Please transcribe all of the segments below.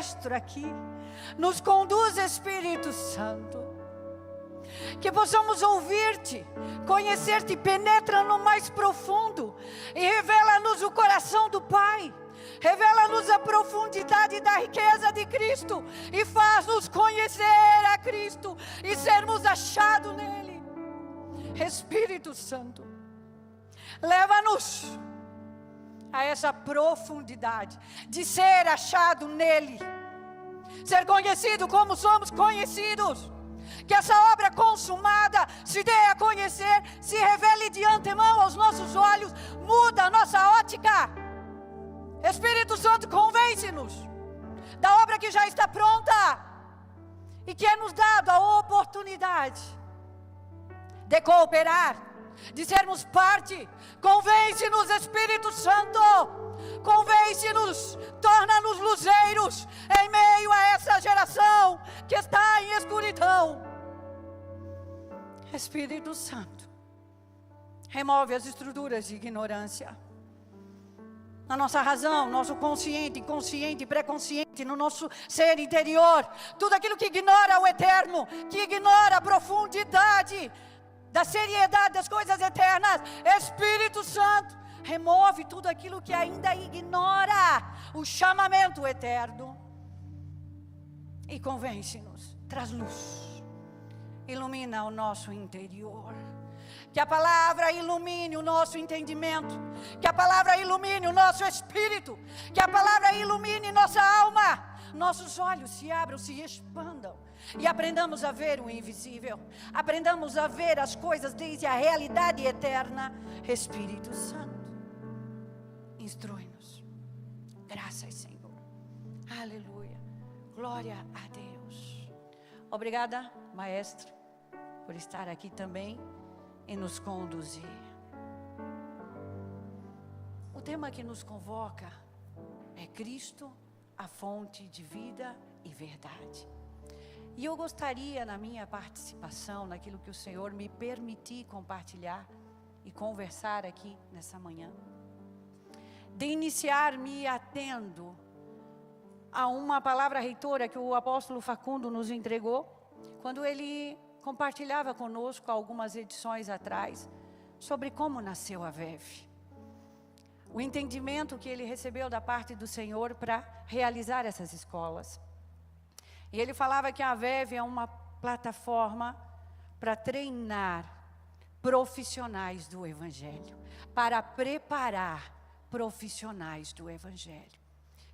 maestro aqui. Nos conduz, Espírito Santo. Que possamos ouvir-te, conhecer-te, penetra no mais profundo e revela-nos o coração do Pai. Revela-nos a profundidade da riqueza de Cristo e faz-nos conhecer a Cristo e sermos achados nele. Espírito Santo, leva-nos a essa profundidade de ser achado nele, ser conhecido como somos conhecidos. Que essa obra consumada se dê a conhecer, se revele de antemão aos nossos olhos, muda a nossa ótica. Espírito Santo, convence-nos da obra que já está pronta e que é nos dado a oportunidade de cooperar, de sermos parte. Convence-nos, Espírito Santo, convence-nos, torna-nos luzeiros em meio a essa geração que está em escuridão. Espírito Santo, remove as estruturas de ignorância na nossa razão, nosso consciente, inconsciente, pré-consciente, no nosso ser interior, tudo aquilo que ignora o eterno, que ignora a profundidade da seriedade das coisas eternas. Espírito Santo, remove tudo aquilo que ainda ignora o chamamento eterno e convence-nos, traz luz, ilumina o nosso interior. Que a palavra ilumine o nosso entendimento, que a palavra ilumine o nosso espírito, que a palavra ilumine nossa alma, nossos olhos se abram, se expandam e aprendamos a ver o invisível, aprendamos a ver as coisas desde a realidade eterna. Espírito Santo, instrui-nos. Graças, Senhor. Aleluia. Glória a Deus. Obrigada, Maestro, por estar aqui também e nos conduzir. O tema que nos convoca é Cristo, a fonte de vida e verdade. E eu gostaria, na minha participação, naquilo que o Senhor me permitir compartilhar e conversar aqui nessa manhã, de iniciar me atendo a uma palavra reitora que o apóstolo Facundo nos entregou, quando ele compartilhava conosco algumas edições atrás, sobre como nasceu a VEV. O entendimento que ele recebeu da parte do Senhor para realizar essas escolas. E ele falava que a VEV é uma plataforma para treinar profissionais do Evangelho, para preparar profissionais do Evangelho.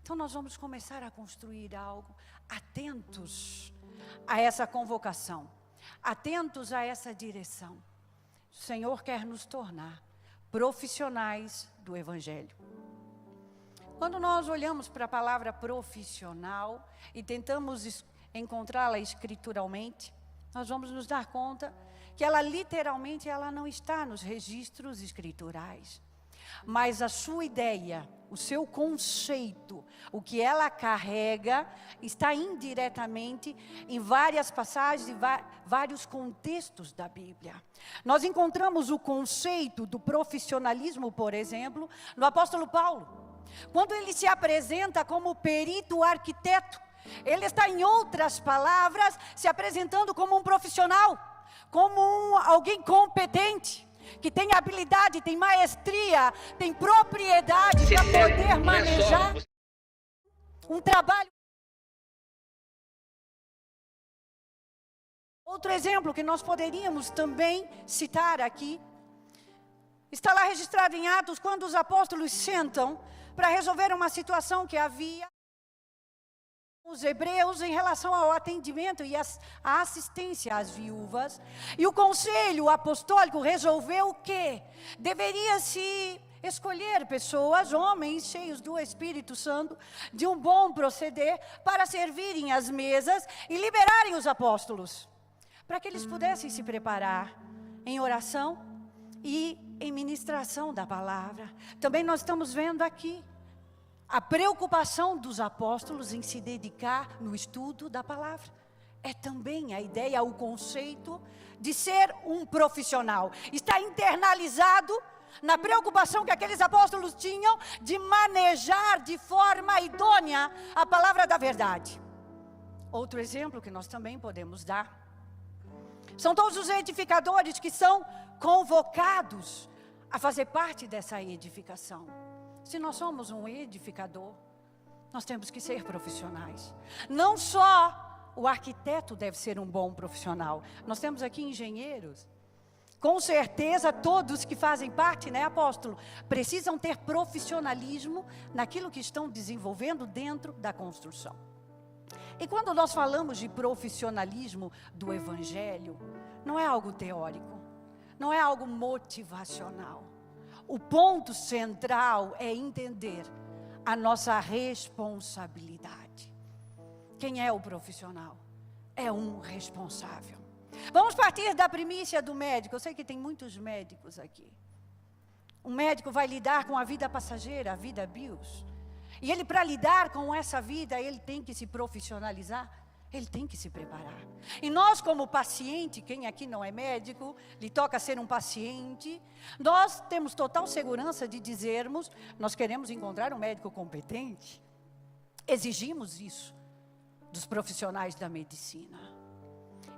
Então nós vamos começar a construir algo, atentos a essa convocação, atentos a essa direção. O Senhor quer nos tornar profissionais do Evangelho. Quando nós olhamos para a palavra profissional e tentamos encontrá-la escrituralmente, nós vamos nos dar conta que ela literalmente ela não está nos registros escriturais. Mas a sua ideia, o seu conceito, o que ela carrega, está indiretamente em várias passagens, em vários contextos da Bíblia. Nós encontramos o conceito do profissionalismo, por exemplo, no apóstolo Paulo. Quando ele se apresenta como perito arquiteto, ele está, em outras palavras, se apresentando como um profissional, como alguém competente, que tem habilidade, tem maestria, tem propriedade para poder manejar um trabalho. Outro exemplo que nós poderíamos também citar aqui, está lá registrado em Atos, quando os apóstolos sentam para resolver uma situação que havia os hebreus em relação ao atendimento e a assistência às viúvas. E o conselho apostólico resolveu que deveria se escolher pessoas, homens cheios do Espírito Santo, de um bom proceder, para servirem as mesas e liberarem os apóstolos, para que eles pudessem se preparar em oração e em ministração da palavra. Também nós estamos vendo aqui a preocupação dos apóstolos em se dedicar no estudo da palavra. É também a ideia, o conceito de ser um profissional. Está internalizado na preocupação que aqueles apóstolos tinham de manejar de forma idônea a palavra da verdade. Outro exemplo que nós também podemos dar são todos os edificadores que são convocados a fazer parte dessa edificação. Se nós somos um edificador, nós temos que ser profissionais. Não só o arquiteto deve ser um bom profissional. Nós temos aqui engenheiros. Com certeza todos que fazem parte, né, apóstolo, precisam ter profissionalismo naquilo que estão desenvolvendo dentro da construção. E quando nós falamos de profissionalismo do Evangelho, não é algo teórico, não é algo motivacional. O ponto central é entender a nossa responsabilidade. Quem é o profissional? É um responsável. Vamos partir da primícia do médico. Eu sei que tem muitos médicos aqui. Um médico vai lidar com a vida passageira, a vida bios. E ele, para lidar com essa vida, ele tem que se profissionalizar, ele tem que se preparar. E nós, como paciente, quem aqui não é médico, lhe toca ser um paciente, nós temos total segurança de dizermos, nós queremos encontrar um médico competente. Exigimos isso dos profissionais da medicina.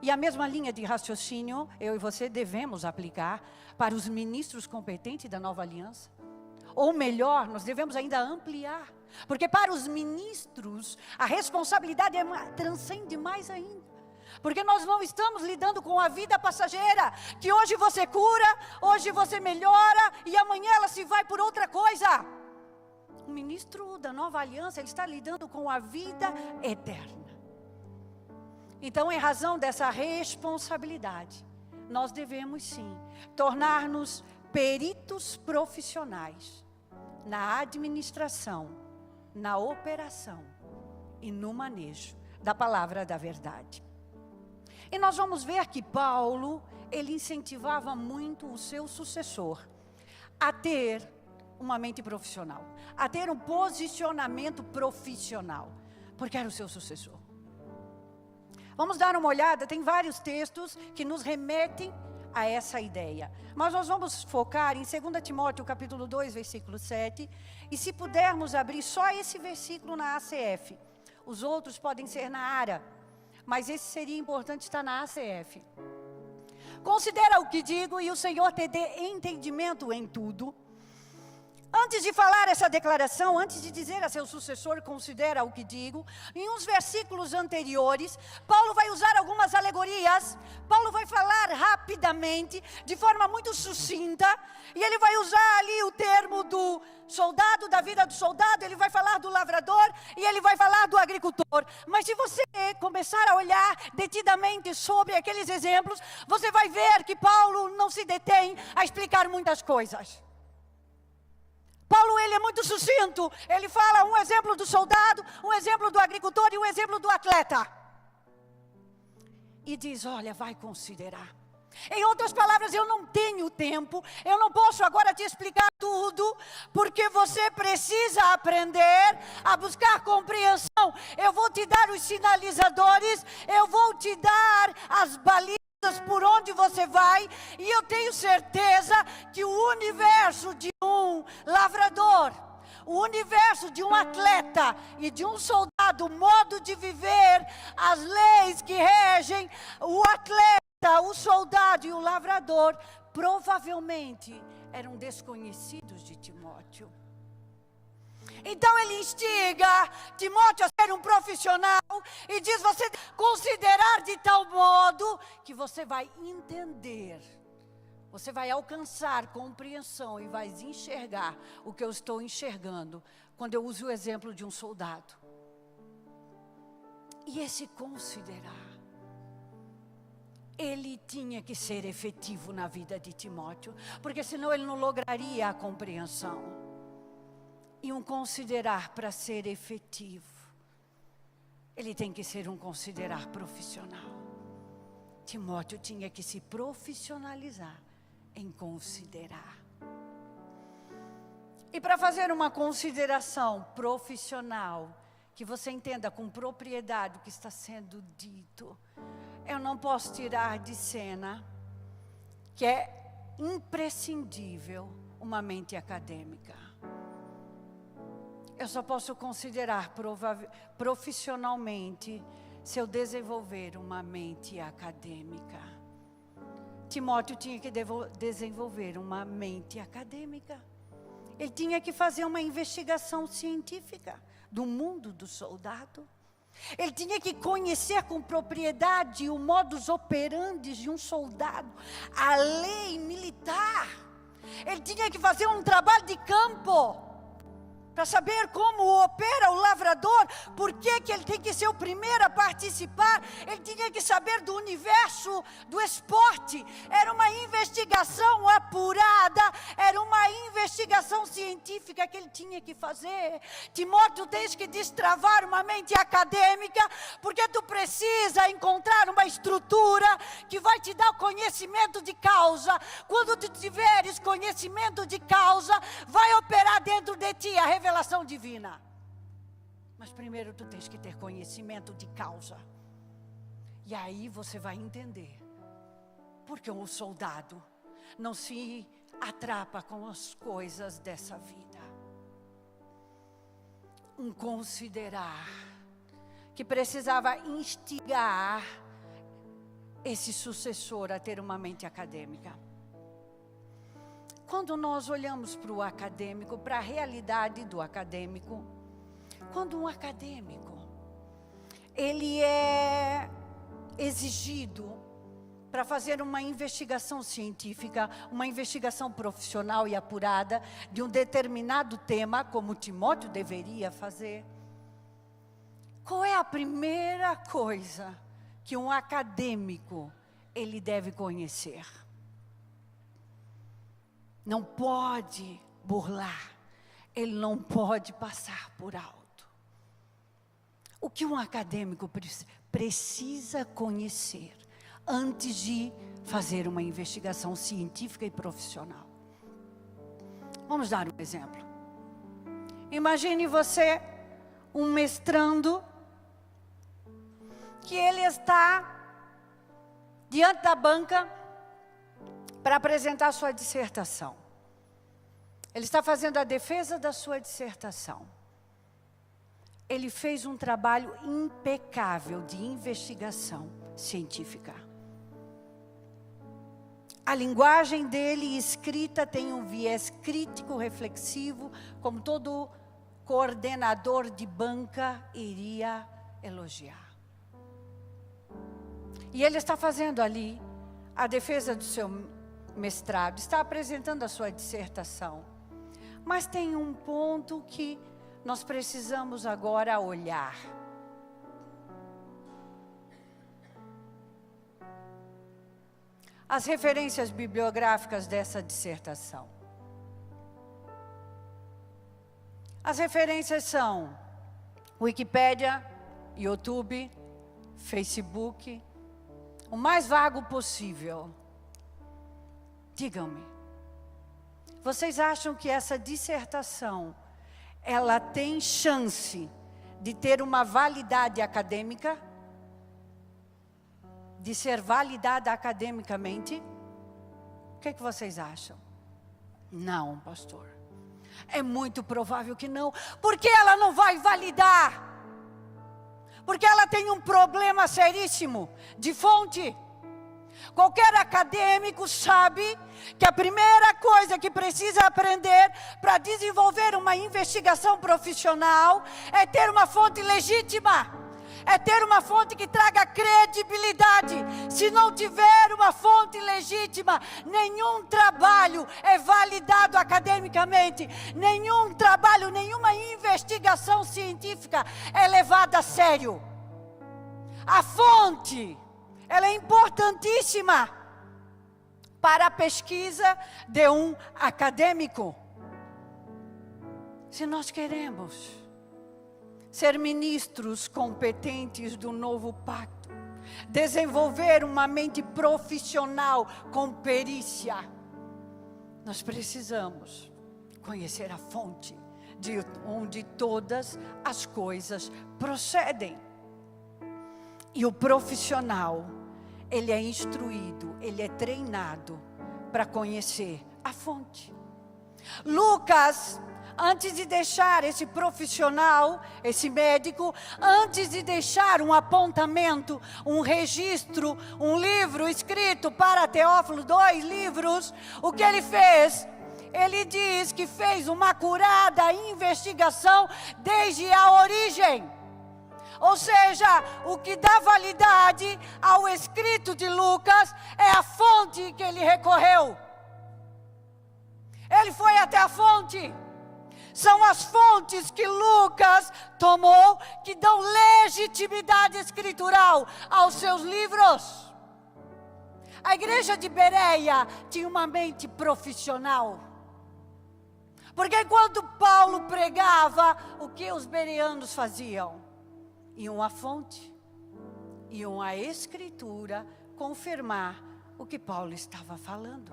E a mesma linha de raciocínio, eu e você devemos aplicar para os ministros competentes da Nova Aliança. Ou melhor, nós devemos ainda ampliar. Porque para os ministros, a responsabilidade transcende mais ainda. Porque nós não estamos lidando com a vida passageira, que hoje você cura, hoje você melhora, e amanhã ela se vai por outra coisa. O ministro da Nova Aliança, ele está lidando com a vida eterna. Então, em razão dessa responsabilidade, nós devemos sim tornar-nos peritos profissionais na administração, na operação e no manejo da palavra da verdade. E nós vamos ver que Paulo, ele incentivava muito o seu sucessor a ter uma mente profissional, a ter um posicionamento profissional, porque era o seu sucessor. Vamos dar uma olhada, tem vários textos que nos remetem a essa ideia. Mas nós vamos focar em 2 Timóteo capítulo 2, versículo 7. E se pudermos abrir só esse versículo na ACF. Os outros podem ser na ARA, mas esse seria importante estar na ACF. Considera o que digo e o Senhor te dê entendimento em tudo. Antes de falar essa declaração, antes de dizer a seu sucessor, considera o que digo, em uns versículos anteriores, Paulo vai usar algumas alegorias, Paulo vai falar rapidamente, de forma muito sucinta, e ele vai usar ali o termo do soldado, da vida do soldado, ele vai falar do lavrador, e ele vai falar do agricultor. Mas se você começar a olhar detidamente sobre aqueles exemplos, você vai ver que Paulo não se detém a explicar muitas coisas. Paulo, ele é muito sucinto, ele fala um exemplo do soldado, um exemplo do agricultor e um exemplo do atleta. E diz, olha, vai considerar. Em outras palavras, eu não tenho tempo, eu não posso agora te explicar tudo, porque você precisa aprender a buscar compreensão. Eu vou te dar os sinalizadores, eu vou te dar as balizas por onde você vai, e eu tenho certeza que o universo de um lavrador, o universo de um atleta e de um soldado, o modo de viver, as leis que regem o atleta, o soldado e o lavrador, provavelmente eram desconhecidos de Timóteo. Então ele instiga Timóteo a ser um profissional e diz, você considerar de tal modo que você vai entender, você vai alcançar compreensão e vai enxergar o que eu estou enxergando quando eu uso o exemplo de um soldado. E esse considerar, ele tinha que ser efetivo na vida de Timóteo, porque senão ele não lograria a compreensão. E um considerar, para ser efetivo, ele tem que ser um considerar profissional. Timóteo tinha que se profissionalizar em considerar. E para fazer uma consideração profissional, que você entenda com propriedade o que está sendo dito, eu não posso tirar de cena que é imprescindível uma mente acadêmica. Eu só posso considerar profissionalmente se eu desenvolver uma mente acadêmica. Timóteo tinha que desenvolver uma mente acadêmica. Ele tinha que fazer uma investigação científica do mundo do soldado. Ele tinha que conhecer com propriedade o modus operandi de um soldado, a lei militar. Ele tinha que fazer um trabalho de campo para saber como opera o lavrador, por que ele tem que ser o primeiro a participar. Ele tinha que saber do universo do esporte. Era uma investigação apurada, era uma investigação científica que ele tinha que fazer. Timóteo, tens que destravar uma mente acadêmica, porque tu precisa encontrar uma estrutura que vai te dar conhecimento de causa. Quando tu tiveres conhecimento de causa, vai operar dentro de ti a revelação divina. Mas primeiro tu tens que ter conhecimento de causa. E aí você vai entender porque o soldado não se atrapa com as coisas dessa vida. Um considerar que precisava instigar esse sucessor a ter uma mente acadêmica. Quando nós olhamos para o acadêmico, para a realidade do acadêmico, quando um acadêmico, ele é exigido para fazer uma investigação científica, uma investigação profissional e apurada de um determinado tema, como Timóteo deveria fazer, qual é a primeira coisa que um acadêmico ele deve conhecer? Não pode burlar, ele não pode passar por alto. O que um acadêmico precisa conhecer antes de fazer uma investigação científica e profissional? Vamos dar um exemplo. Imagine você, um mestrando, que ele está diante da banca para apresentar sua dissertação. Ele está fazendo a defesa da sua dissertação. Ele fez um trabalho impecável de investigação científica. A linguagem dele escrita tem um viés crítico, reflexivo, como todo coordenador de banca iria elogiar. E ele está fazendo ali a defesa do seu mestrado, está apresentando a sua dissertação. Mas tem um ponto que nós precisamos agora olhar. As referências bibliográficas dessa dissertação. As referências são Wikipédia, YouTube, Facebook, o mais vago possível. Digam-me, vocês acham que essa dissertação, ela tem chance de ter uma validade acadêmica? De ser validada academicamente? O que vocês acham? Não, pastor. É muito provável que não. Porque ela não vai validar. Porque ela tem um problema seríssimo de fonte. Qualquer acadêmico sabe que a primeira coisa que precisa aprender para desenvolver uma investigação profissional é ter uma fonte legítima, é ter uma fonte que traga credibilidade. Se não tiver uma fonte legítima, nenhum trabalho é validado academicamente, nenhum trabalho, nenhuma investigação científica é levada a sério. A fonte, ela é importantíssima para a pesquisa de um acadêmico. Se nós queremos ser ministros competentes do novo pacto, desenvolver uma mente profissional com perícia, nós precisamos conhecer a fonte de onde todas as coisas procedem. E o profissional, ele é instruído, ele é treinado para conhecer a fonte. Lucas, antes de deixar esse profissional, esse médico, antes de deixar um apontamento, um registro, um livro escrito para Teófilo, 2 livros, o que ele fez? Ele diz que fez uma acurada investigação desde a origem. Ou seja, o que dá validade ao escrito de Lucas é a fonte que ele recorreu. Ele foi até a fonte. São as fontes que Lucas tomou que dão legitimidade escritural aos seus livros. A igreja de Bereia tinha uma mente profissional. Porque quando Paulo pregava, o que os bereanos faziam? Iam à fonte, iam à escritura confirmar o que Paulo estava falando.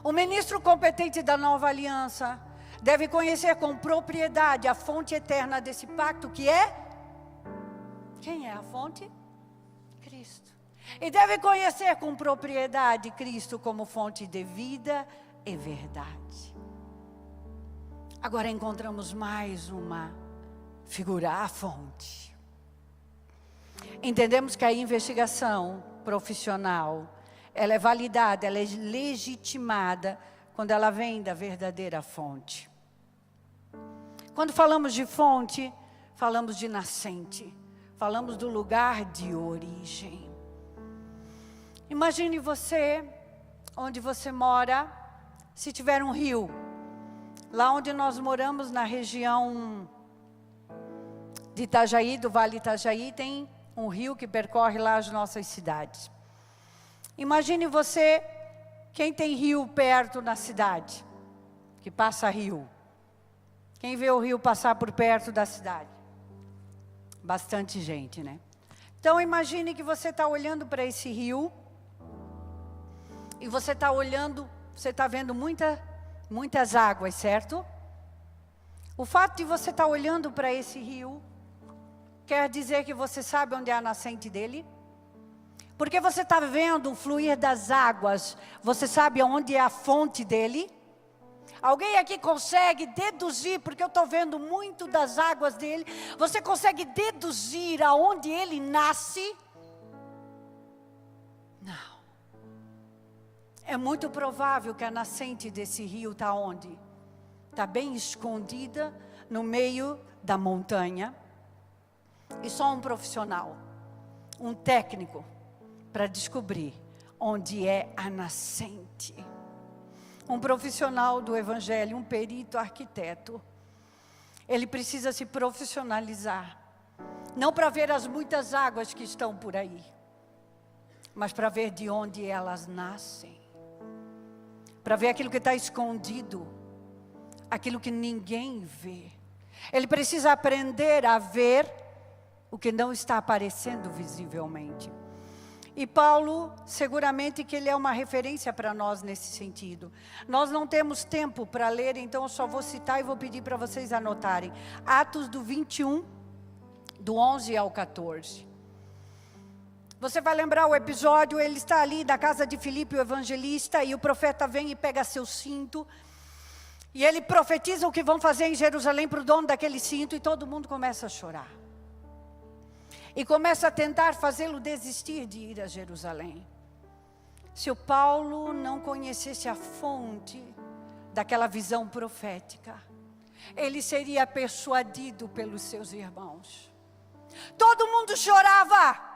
O ministro competente da nova aliança deve conhecer com propriedade a fonte eterna desse pacto, que é... Quem é a fonte? Cristo. E deve conhecer com propriedade Cristo como fonte de vida e verdade. Agora encontramos mais uma figura, a fonte. Entendemos que a investigação profissional, ela é validada, ela é legitimada quando ela vem da verdadeira fonte. Quando falamos de fonte, falamos de nascente, falamos do lugar de origem. Imagine você, onde você mora, se tiver um rio. Lá onde nós moramos, na região de Itajaí, do Vale Itajaí, tem um rio que percorre lá as nossas cidades. Imagine você, quem tem rio perto na cidade, que passa rio. Quem vê o rio passar por perto da cidade? Bastante gente, né? Então imagine que você está olhando para esse rio, e você está olhando, você está vendo muitas águas, certo? O fato de você estar olhando para esse rio, quer dizer que você sabe onde é a nascente dele? Porque você está vendo o fluir das águas, você sabe onde é a fonte dele? Alguém aqui consegue deduzir, porque eu estou vendo muito das águas dele, você consegue deduzir aonde ele nasce? Não. É muito provável que a nascente desse rio está onde? Está bem escondida no meio da montanha. E só um profissional, um técnico, para descobrir onde é a nascente. Um profissional do evangelho, um perito arquiteto, ele precisa se profissionalizar. Não para ver as muitas águas que estão por aí, mas para ver de onde elas nascem. Para ver aquilo que está escondido, aquilo que ninguém vê. Ele precisa aprender a ver o que não está aparecendo visivelmente. E Paulo, seguramente que ele é uma referência para nós nesse sentido. Nós não temos tempo para ler, então eu só vou citar e vou pedir para vocês anotarem. Atos do 21, do 11 ao 14. Você vai lembrar o episódio, ele está ali na casa de Filipe, o evangelista, e o profeta vem e pega seu cinto. E ele profetiza o que vão fazer em Jerusalém para o dono daquele cinto, e todo mundo começa a chorar. E começa a tentar fazê-lo desistir de ir a Jerusalém. Se o Paulo não conhecesse a fonte daquela visão profética, ele seria persuadido pelos seus irmãos. Todo mundo chorava.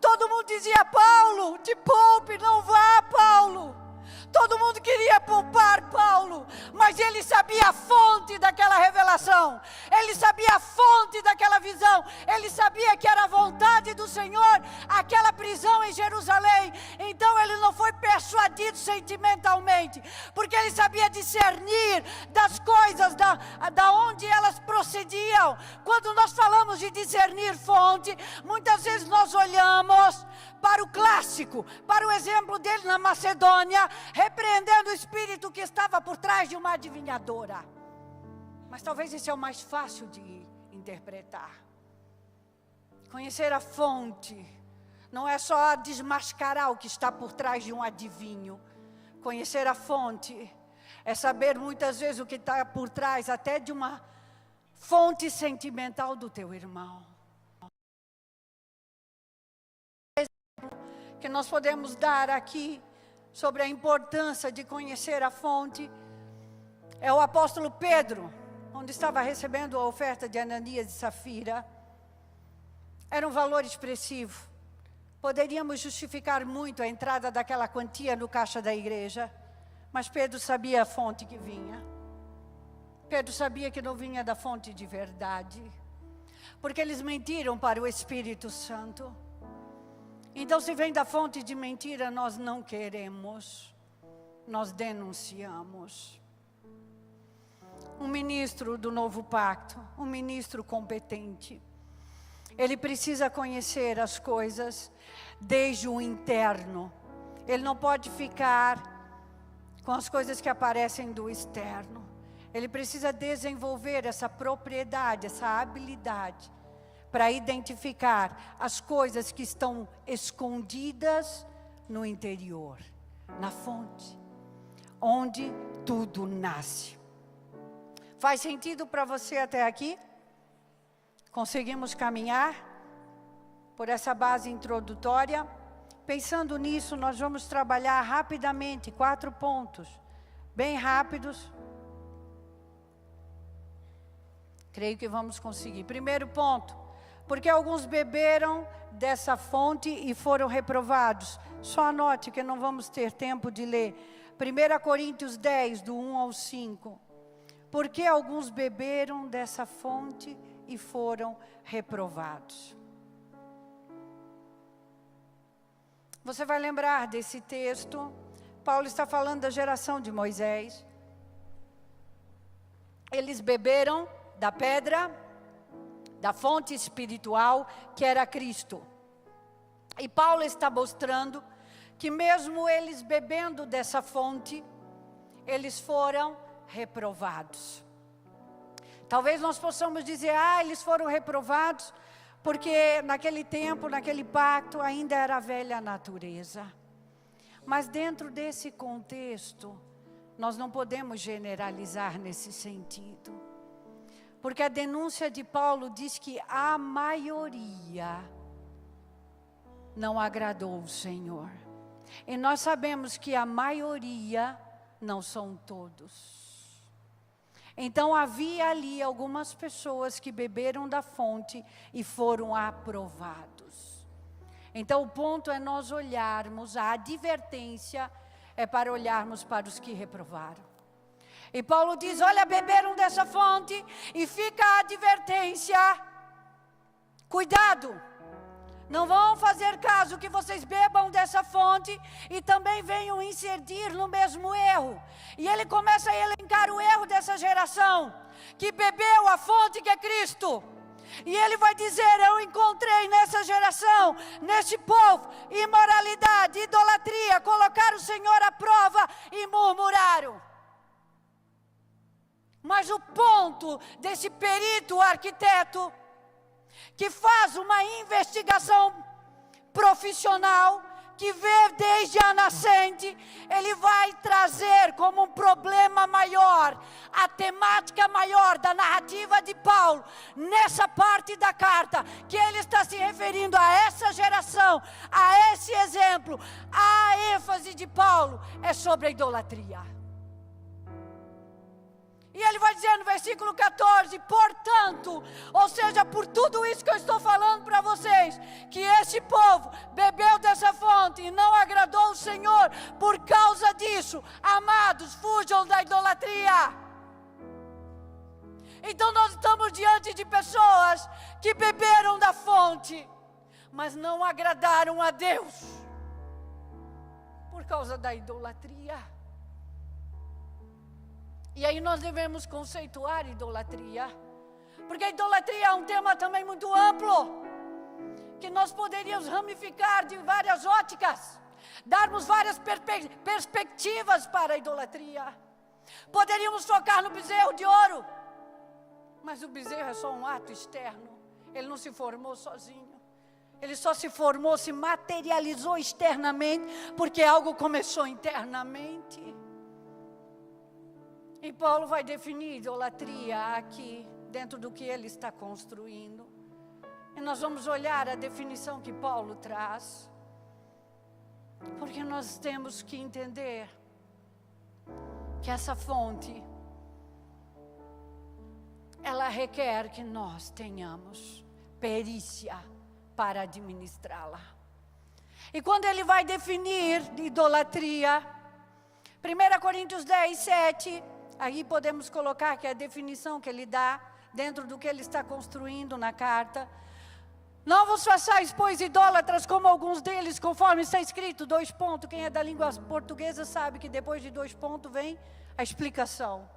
Todo mundo dizia: Paulo, te poupe, não vá, Paulo. Todo mundo queria poupar Paulo, mas ele sabia a fonte daquela revelação, ele sabia a fonte daquela visão, ele sabia que era a vontade do Senhor, aquela prisão em Jerusalém. Então ele não foi persuadido sentimentalmente, porque ele sabia discernir das coisas, da onde elas procediam. Quando nós falamos de discernir fonte, muitas vezes nós olhamos para o clássico, para o exemplo dele na Macedônia, repreendendo o espírito que estava por trás de uma adivinhadora. Mas talvez esse é o mais fácil de interpretar. Conhecer a fonte não é só desmascarar o que está por trás de um adivinho. Conhecer a fonte é saber muitas vezes o que está por trás até de uma fonte sentimental do teu irmão. Que nós podemos dar aqui sobre a importância de conhecer a fonte é o apóstolo Pedro, onde estava recebendo a oferta de Ananias e Safira. Era um valor expressivo. Poderíamos justificar muito a entrada daquela quantia no caixa da igreja, mas Pedro sabia a fonte que vinha. Pedro sabia que não vinha da fonte de verdade, porque eles mentiram para o Espírito Santo. Então, se vem da fonte de mentira, nós não queremos, nós denunciamos. Um ministro do novo pacto, um ministro competente, ele precisa conhecer as coisas desde o interno. Ele não pode ficar com as coisas que aparecem do externo. Ele precisa desenvolver essa propriedade, essa habilidade, para identificar as coisas que estão escondidas no interior, na fonte, onde tudo nasce. Faz sentido para você até aqui? Conseguimos caminhar por essa base introdutória? Pensando nisso, nós vamos trabalhar rapidamente 4 pontos, bem rápidos. Creio que vamos conseguir. Primeiro ponto, porque alguns beberam dessa fonte e foram reprovados. Só anote que não vamos ter tempo de ler. 1 Coríntios 10, do 1 ao 5. Porque alguns beberam dessa fonte e foram reprovados. Você vai lembrar desse texto. Paulo está falando da geração de Moisés. Eles beberam da pedra, da fonte espiritual que era Cristo. E Paulo está mostrando que mesmo eles bebendo dessa fonte, eles foram reprovados. Talvez nós possamos dizer, eles foram reprovados porque naquele tempo, naquele pacto, ainda era a velha natureza. Mas dentro desse contexto, nós não podemos generalizar nesse sentido. Porque a denúncia de Paulo diz que a maioria não agradou o Senhor. E nós sabemos que a maioria não são todos. Então havia ali algumas pessoas que beberam da fonte e foram aprovados. Então o ponto é nós olharmos, a advertência é para olharmos para os que reprovaram. E Paulo diz, olha, beberam dessa fonte e fica a advertência. Cuidado, não vão fazer caso que vocês bebam dessa fonte e também venham incidir no mesmo erro. E ele começa a elencar o erro dessa geração, que bebeu a fonte que é Cristo. E ele vai dizer, eu encontrei nessa geração, neste povo, imoralidade, idolatria, colocaram o Senhor à prova e murmuraram. Mas o ponto desse perito arquiteto, que faz uma investigação profissional, que vê desde a nascente, ele vai trazer como um problema maior, a temática maior da narrativa de Paulo, nessa parte da carta, que ele está se referindo a essa geração, a esse exemplo, a ênfase de Paulo é sobre a idolatria. E ele vai dizer no versículo 14, portanto, ou seja, por tudo isso que eu estou falando para vocês, que esse povo bebeu dessa fonte e não agradou o Senhor, por causa disso, amados, fujam da idolatria. Então nós estamos diante de pessoas que beberam da fonte, mas não agradaram a Deus, por causa da idolatria. E aí nós devemos conceituar idolatria, porque a idolatria é um tema também muito amplo, que nós poderíamos ramificar de várias óticas, darmos várias perspectivas para a idolatria. Poderíamos focar no bezerro de ouro, mas o bezerro é só um ato externo, ele não se formou sozinho. Ele só se formou, se materializou externamente, porque algo começou internamente. E Paulo vai definir idolatria aqui, dentro do que ele está construindo. E nós vamos olhar a definição que Paulo traz. Porque nós temos que entender que essa fonte, ela requer que nós tenhamos perícia para administrá-la. E quando ele vai definir idolatria, 1 Coríntios 10, 7, aí podemos colocar que é a definição que ele dá dentro do que ele está construindo na carta. Não vos façais, pois, idólatras como alguns deles, conforme está escrito, 2 pontos. Quem é da língua portuguesa sabe que depois de 2 pontos vem a explicação.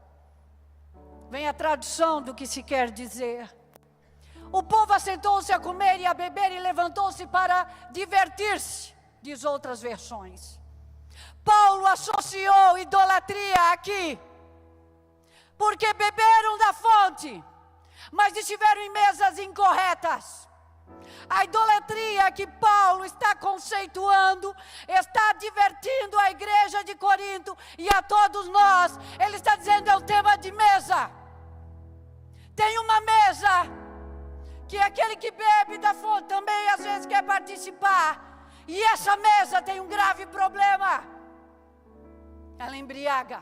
Vem a tradução do que se quer dizer. O povo assentou-se a comer e a beber e levantou-se para divertir-se, diz outras versões. Paulo associou idolatria aqui, porque beberam da fonte, mas estiveram em mesas incorretas. A idolatria que Paulo está conceituando, está divertindo a igreja de Corinto e a todos nós. Ele está dizendo, é o tema de mesa. Tem uma mesa, que aquele que bebe da fonte também às vezes quer participar. E essa mesa tem um grave problema. Ela embriaga.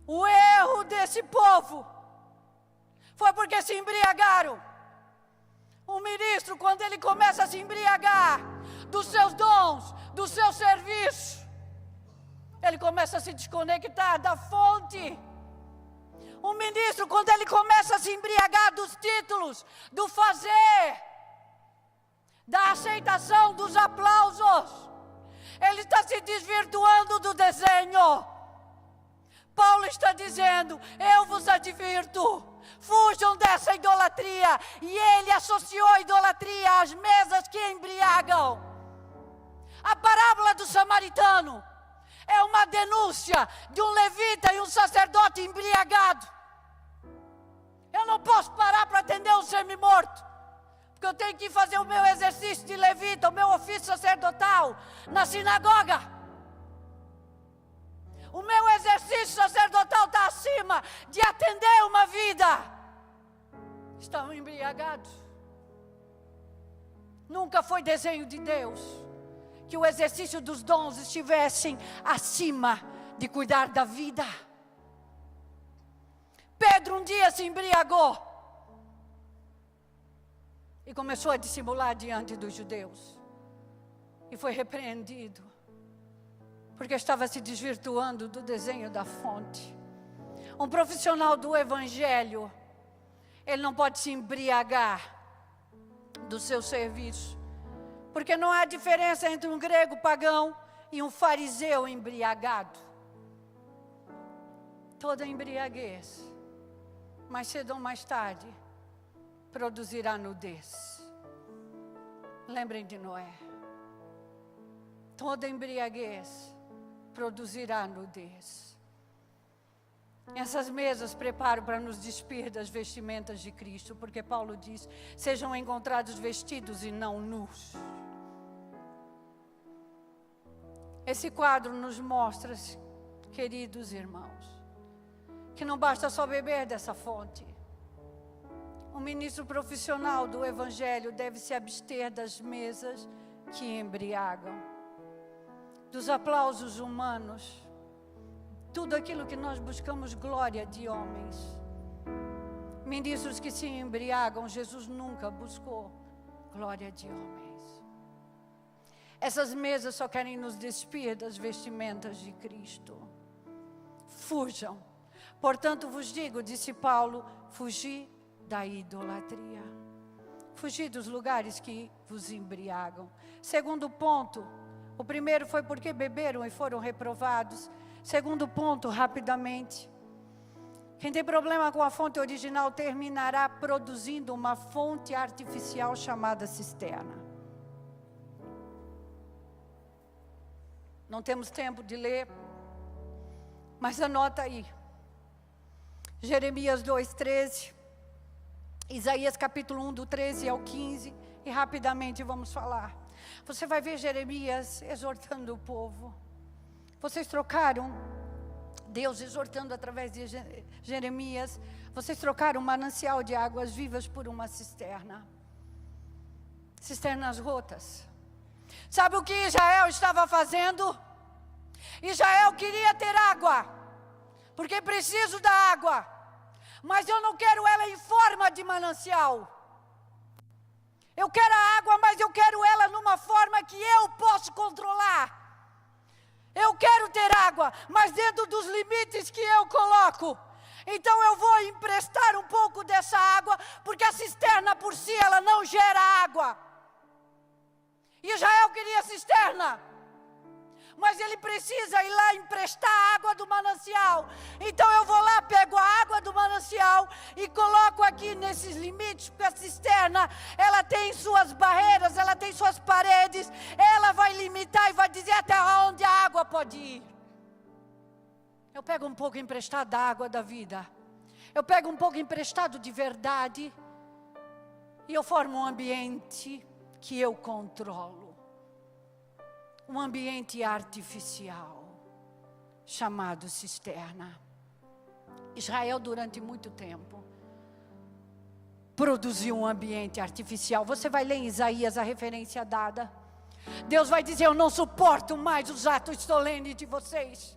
O erro desse povo foi porque se embriagaram. O ministro, quando ele começa a se embriagar dos seus dons, do seu serviço, ele começa a se desconectar da fonte. O ministro, quando ele começa a se embriagar dos títulos, do fazer, da aceitação, dos aplausos, ele está se desvirtuando do desenho. Paulo está dizendo, eu vos advirto, fujam dessa idolatria. E ele associou a idolatria às mesas que embriagam. A parábola do samaritano é uma denúncia de um levita e um sacerdote embriagado. Eu não posso parar para atender um semi-morto, porque eu tenho que fazer o meu exercício de levita, o meu ofício sacerdotal na sinagoga. O meu exercício sacerdotal está acima de atender uma vida. Estão embriagados. Nunca foi desenho de Deus que o exercício dos dons estivessem acima de cuidar da vida. Pedro um dia se embriagou e começou a dissimular diante dos judeus. E foi repreendido, porque estava se desvirtuando do desenho da fonte. Um profissional do evangelho, ele não pode se embriagar do seu serviço, porque não há diferença entre um grego pagão e um fariseu embriagado. Toda embriaguez, mais cedo ou mais tarde, produzirá nudez. Lembrem de Noé. Toda embriaguez produzirá nudez. Essas mesas preparam para nos despir das vestimentas de Cristo, porque Paulo diz, sejam encontrados vestidos e não nus. Esse quadro nos mostra, queridos irmãos, que não basta só beber dessa fonte. Um ministro profissional do evangelho deve se abster das mesas que embriagam, dos aplausos humanos, tudo aquilo que nós buscamos glória de homens. Ministros que se embriagam, Jesus nunca buscou glória de homens. Essas mesas só querem nos despir das vestimentas de Cristo. Fujam. Portanto vos digo, disse Paulo, fugi da idolatria. Fugi dos lugares que vos embriagam. Segundo ponto, o primeiro foi porque beberam e foram reprovados. Segundo ponto, rapidamente. Quem tem problema com a fonte original terminará produzindo uma fonte artificial chamada cisterna. Não temos tempo de ler, mas anota aí. Jeremias 2:13, Isaías capítulo 1, do 13 ao 15, e rapidamente vamos falar. Você vai ver Jeremias exortando o povo. Vocês trocaram Deus exortando através de Jeremias, vocês trocaram um manancial de águas vivas por uma cisterna. Cisternas rotas. Sabe o que Israel estava fazendo? Israel queria ter água, porque preciso da água, mas eu não quero ela em forma de manancial. Eu quero a água, mas eu quero ela numa forma que eu posso controlar. Eu quero ter água, mas dentro dos limites que eu coloco. Então eu vou emprestar um pouco dessa água, porque a cisterna por si, ela não gera água. Israel queria cisterna, mas ele precisa ir lá emprestar a água do manancial. Então eu vou lá, pego a água do manancial e coloco aqui nesses limites, porque a cisterna, ela tem suas barreiras, ela tem suas paredes, ela vai limitar e vai dizer até onde a água pode ir. Eu pego um pouco emprestado da água da vida, eu pego um pouco emprestado de verdade, e eu formo um ambiente que eu controlo. Um ambiente artificial, chamado cisterna. Israel, durante muito tempo, produziu um ambiente artificial. Você vai ler em Isaías a referência dada. Deus vai dizer: eu não suporto mais os atos solenes de vocês.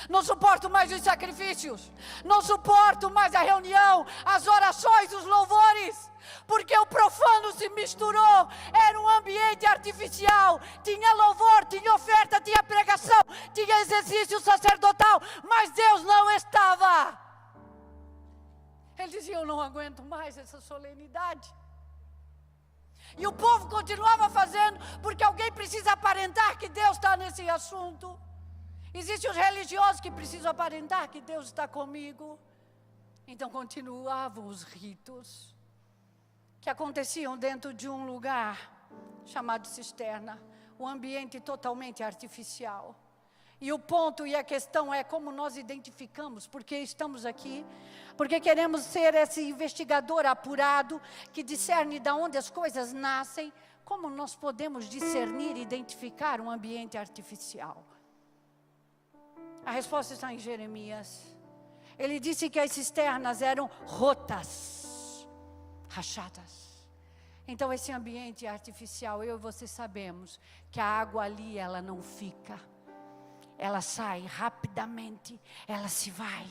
Não suporto mais os sacrifícios. Não suporto mais a reunião, as orações, os louvores. Porque o profano se misturou. Era um ambiente artificial. Tinha louvor, tinha oferta, tinha pregação, tinha exercício sacerdotal, mas Deus não estava. Ele dizia: eu não aguento mais essa solenidade. E o povo continuava fazendo, porque alguém precisa aparentar que Deus está nesse assunto. Existem os religiosos que precisam aparentar que Deus está comigo. Então continuavam os ritos que aconteciam dentro de um lugar chamado cisterna, um ambiente totalmente artificial. E o ponto e a questão é como nós identificamos, porque estamos aqui, porque queremos ser esse investigador apurado, que discerne de onde as coisas nascem. Como nós podemos discernir e identificar um ambiente artificial? A resposta está em Jeremias. Ele disse que as cisternas eram rotas, rachadas. Então esse ambiente artificial, eu e você sabemos que a água ali, ela não fica. Ela sai rapidamente, ela se vai.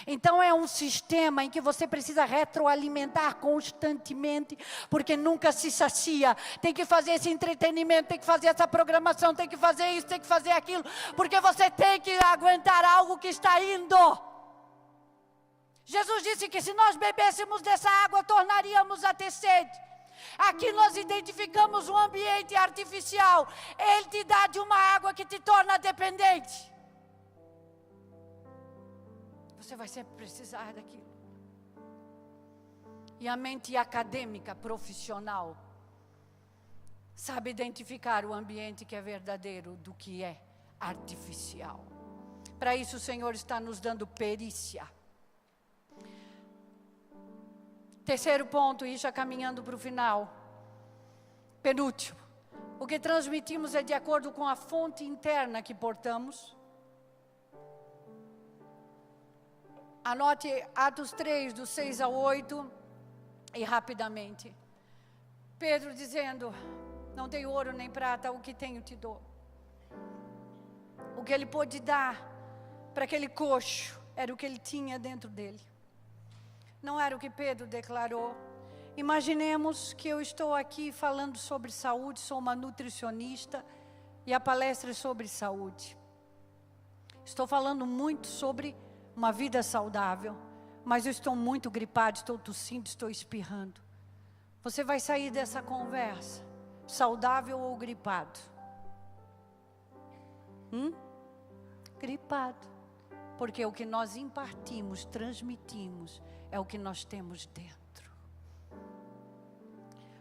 Então é um sistema em que você precisa retroalimentar constantemente, porque nunca se sacia. Tem que fazer esse entretenimento, tem que fazer essa programação, tem que fazer isso, tem que fazer aquilo, porque você tem que aguentar algo que está indo. Jesus disse que se nós bebêssemos dessa água, tornaríamos a ter sede. Aqui nós identificamos um ambiente artificial. Ele te dá de uma água que te torna dependente. Você vai sempre precisar daquilo. E a mente acadêmica, profissional, sabe identificar o ambiente que é verdadeiro do que é artificial. Para isso o Senhor está nos dando perícia. Terceiro ponto, e já caminhando para o final. Penúltimo. O que transmitimos é de acordo com a fonte interna que portamos. Anote Atos 3, do 6 ao 8, e rapidamente. Pedro dizendo: não tenho ouro nem prata, o que tenho te dou. O que ele pôde dar para aquele coxo era o que ele tinha dentro dele. Não era o que Pedro declarou. Imaginemos que eu estou aqui falando sobre saúde, sou uma nutricionista e a palestra é sobre saúde. Estou falando muito sobre uma vida saudável, mas eu estou muito gripado, estou tossindo, estou espirrando. Você vai sair dessa conversa saudável ou gripado? Gripado. Porque o que nós impartimos, transmitimos, é o que nós temos dentro.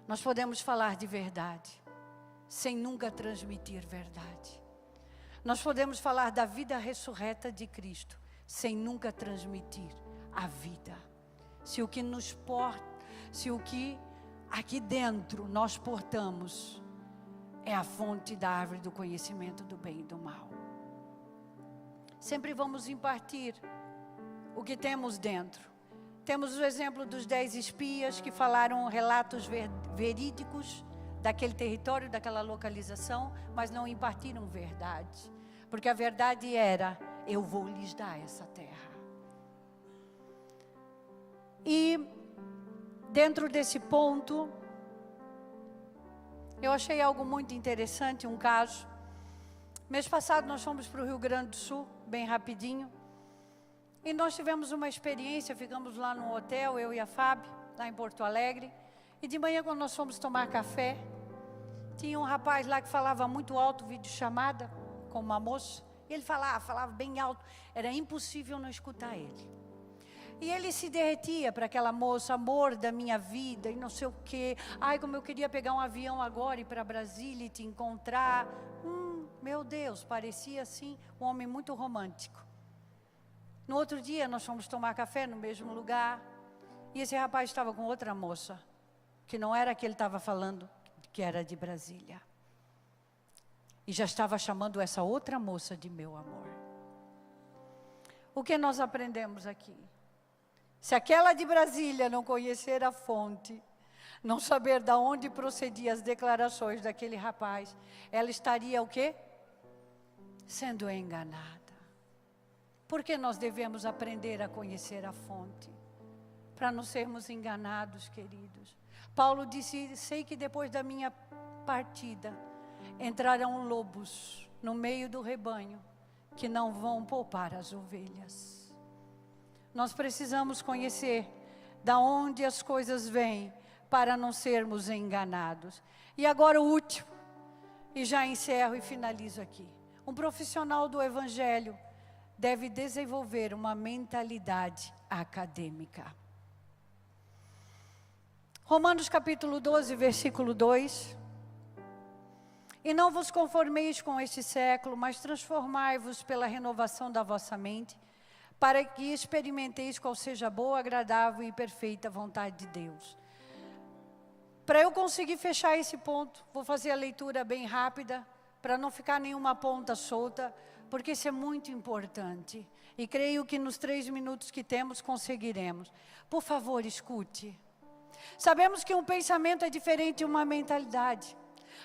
Nós podemos falar de verdade, sem nunca transmitir verdade. Nós podemos falar da vida ressurreta de Cristo, sem nunca transmitir a vida. Se o que nos porta, se o que aqui dentro nós portamos é a fonte da árvore do conhecimento do bem e do mal. sempre vamos impartir o que temos dentro. Temos o exemplo dos 10 espias que falaram relatos verídicos daquele território, daquela localização, mas não impartiram verdade. Porque a verdade era, eu vou lhes dar essa terra. E dentro desse ponto, eu achei algo muito interessante, um caso. Mês passado nós fomos para o Rio Grande do Sul, bem rapidinho. E nós tivemos uma experiência, ficamos lá no hotel, eu e a Fábio, lá em Porto Alegre. E de manhã, quando nós fomos tomar café, tinha um rapaz lá que falava muito alto, videochamada, com uma moça. E ele falava bem alto, era impossível não escutar ele. E ele se derretia para aquela moça, amor da minha vida, e não sei o quê. Ai, como eu queria pegar um avião agora e ir para Brasília e te encontrar. Meu Deus, parecia assim um homem muito romântico. No outro dia, nós fomos tomar café no mesmo lugar. E esse rapaz estava com outra moça, que não era a que ele estava falando, que era de Brasília. E já estava chamando essa outra moça de meu amor. O que nós aprendemos aqui? Se aquela de Brasília não conhecer a fonte, não saber de onde procediam as declarações daquele rapaz, ela estaria o quê? Sendo enganada. Porque nós devemos aprender a conhecer a fonte, para não sermos enganados, queridos. Paulo disse, sei que depois da minha partida, entrarão lobos no meio do rebanho, que não vão poupar as ovelhas. Nós precisamos conhecer da onde as coisas vêm, para não sermos enganados. E agora o último, e já encerro e finalizo aqui. Um profissional do Evangelho deve desenvolver uma mentalidade acadêmica. Romanos capítulo 12, versículo 2. E não vos conformeis com este século, mas transformai-vos pela renovação da vossa mente, para que experimenteis qual seja a boa, agradável e perfeita vontade de Deus. Para eu conseguir fechar esse ponto, vou fazer a leitura bem rápida, para não ficar nenhuma ponta solta, porque isso é muito importante. E creio que nos 3 minutos que temos, conseguiremos. Por favor, escute. Sabemos que um pensamento é diferente de uma mentalidade.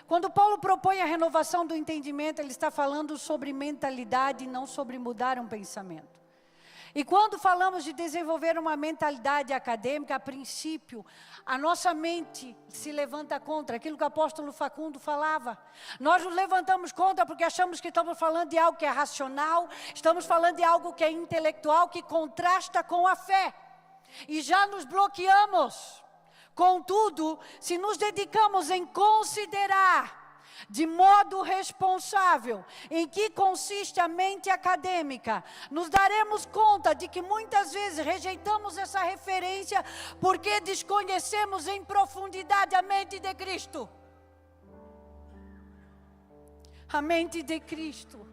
Quando Paulo propõe a renovação do entendimento, ele está falando sobre mentalidade e não sobre mudar um pensamento. E quando falamos de desenvolver uma mentalidade acadêmica, a princípio, a nossa mente se levanta contra aquilo que o apóstolo Facundo falava. Nós nos levantamos contra porque achamos que estamos falando de algo que é racional, estamos falando de algo que é intelectual, que contrasta com a fé. E já nos bloqueamos. Contudo, se nos dedicamos em considerar de modo responsável em que consiste a mente acadêmica, nos daremos conta de que muitas vezes rejeitamos essa referência porque desconhecemos em profundidade a mente de Cristo. A mente de Cristo.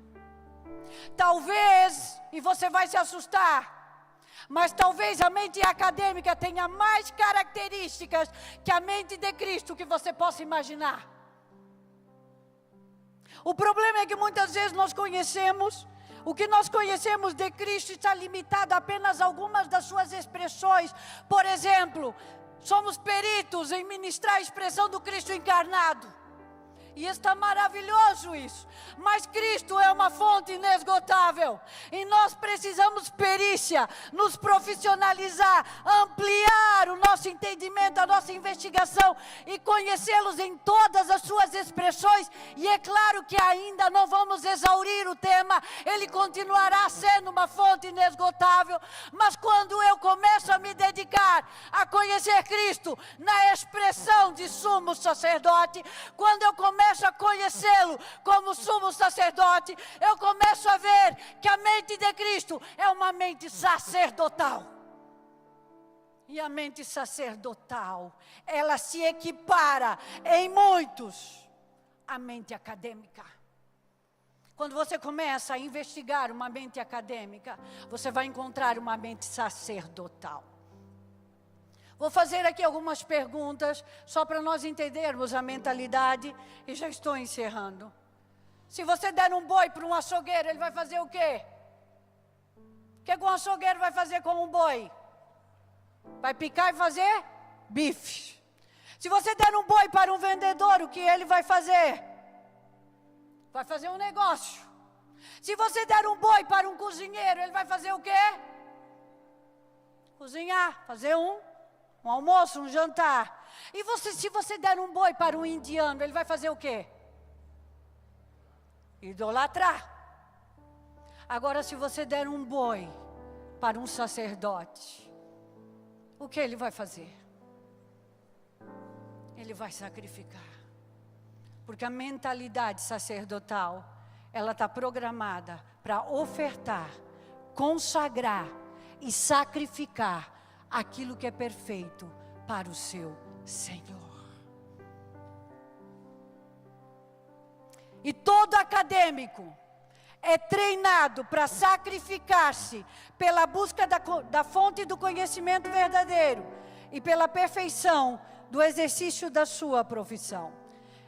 Talvez, e você vai se assustar, mas talvez a mente acadêmica tenha mais características que a mente de Cristo que você possa imaginar. O problema é que muitas vezes nós conhecemos, o que nós conhecemos de Cristo está limitado a apenas algumas das suas expressões. Por exemplo, somos peritos em ministrar a expressão do Cristo encarnado. E está maravilhoso isso. Mas Cristo é uma fonte inesgotável. E nós precisamos perícia, nos profissionalizar, ampliar o nosso entendimento, a nossa investigação e conhecê-los em todas as suas expressões. E é claro que ainda não vamos exaurir o tema. Ele continuará sendo uma fonte inesgotável. Mas quando eu começo a me dedicar a conhecer Cristo na expressão de sumo sacerdote, quando eu começo a conhecê-lo como sumo sacerdote, eu começo a ver que a mente de Cristo é uma mente sacerdotal. E a mente sacerdotal, ela se equipara em muitos à mente acadêmica. Quando você começa a investigar uma mente acadêmica, você vai encontrar uma mente sacerdotal. Vou fazer aqui algumas perguntas, só para nós entendermos a mentalidade, e já estou encerrando. Se você der um boi para um açougueiro, ele vai fazer o quê? que o açougueiro vai fazer com um boi? Vai picar e fazer bife. Se você der um boi para um vendedor, o que ele vai fazer? Vai fazer um negócio. Se você der um boi para um cozinheiro, ele vai fazer o quê? Cozinhar, fazer um almoço, um jantar. E se você der um boi para um indiano, ele vai fazer o quê? Idolatrar. Agora, se você der um boi para um sacerdote, o que ele vai fazer? Ele vai sacrificar. Porque a mentalidade sacerdotal, ela está programada para ofertar, consagrar e sacrificar aquilo que é perfeito para o seu Senhor. E todo acadêmico é treinado para sacrificar-se pela busca da fonte do conhecimento verdadeiro e pela perfeição do exercício da sua profissão.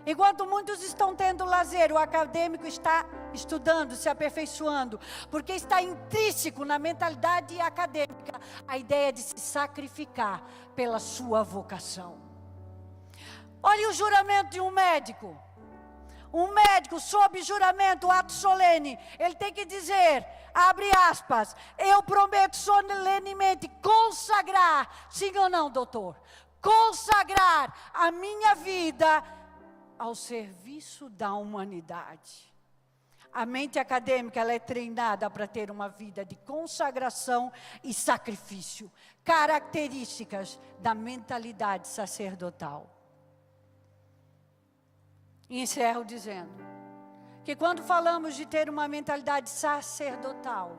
Enquanto muitos estão tendo lazer, o acadêmico está estudando, se aperfeiçoando, porque está intrínseco na mentalidade acadêmica a ideia de se sacrificar pela sua vocação. Olhe o juramento de um médico. Um médico, sob juramento, ato solene, ele tem que dizer, abre aspas, eu prometo solenemente consagrar, sim ou não, doutor? Consagrar a minha vida ao serviço da humanidade. A mente acadêmica, ela é treinada para ter uma vida de consagração e sacrifício, características da mentalidade sacerdotal. E encerro dizendo que quando falamos de ter uma mentalidade sacerdotal,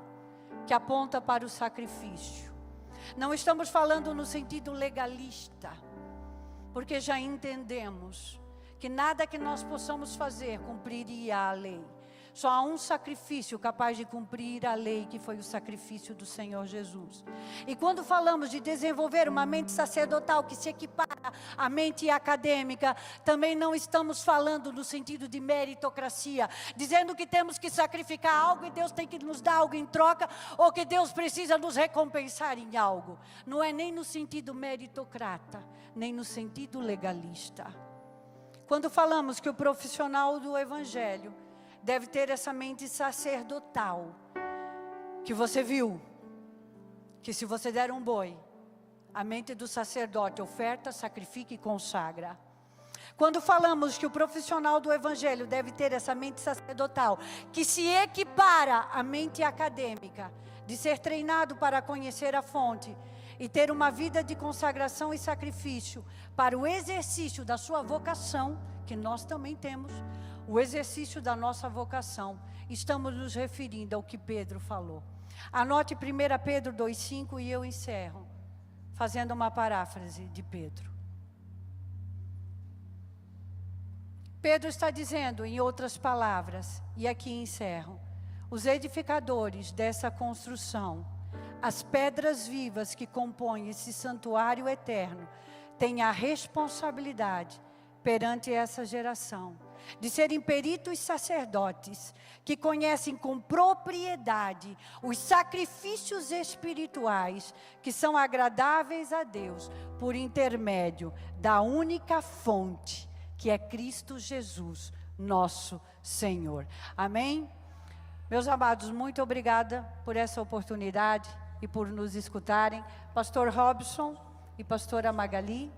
que aponta para o sacrifício, não estamos falando no sentido legalista, porque já entendemos que nada que nós possamos fazer cumpriria a lei. Só há um sacrifício capaz de cumprir a lei, que foi o sacrifício do Senhor Jesus. E quando falamos de desenvolver uma mente sacerdotal que se equipara à mente acadêmica, também não estamos falando no sentido de meritocracia, dizendo que temos que sacrificar algo e Deus tem que nos dar algo em troca, ou que Deus precisa nos recompensar em algo. Não é nem no sentido meritocrata, nem no sentido legalista. Quando falamos que o profissional do Evangelho deve ter essa mente sacerdotal, que você viu, que se você der um boi, a mente do sacerdote oferta, sacrifica e consagra. Quando falamos que o profissional do Evangelho deve ter essa mente sacerdotal, que se equipara à mente acadêmica, de ser treinado para conhecer a fonte, e ter uma vida de consagração e sacrifício, para o exercício da sua vocação, que nós também temos, o exercício da nossa vocação, estamos nos referindo ao que Pedro falou. Anote 1 Pedro 2,5 e eu encerro, fazendo uma paráfrase de Pedro. Pedro está dizendo, em outras palavras, e aqui encerro, os edificadores dessa construção, as pedras vivas que compõem esse santuário eterno, têm a responsabilidade perante essa geração, de serem peritos sacerdotes, que conhecem com propriedade os sacrifícios espirituais, que são agradáveis a Deus, por intermédio da única fonte, que é Cristo Jesus, nosso Senhor. Amém? Meus amados, muito obrigada por essa oportunidade e por nos escutarem. Pastor Robson e pastora Magali.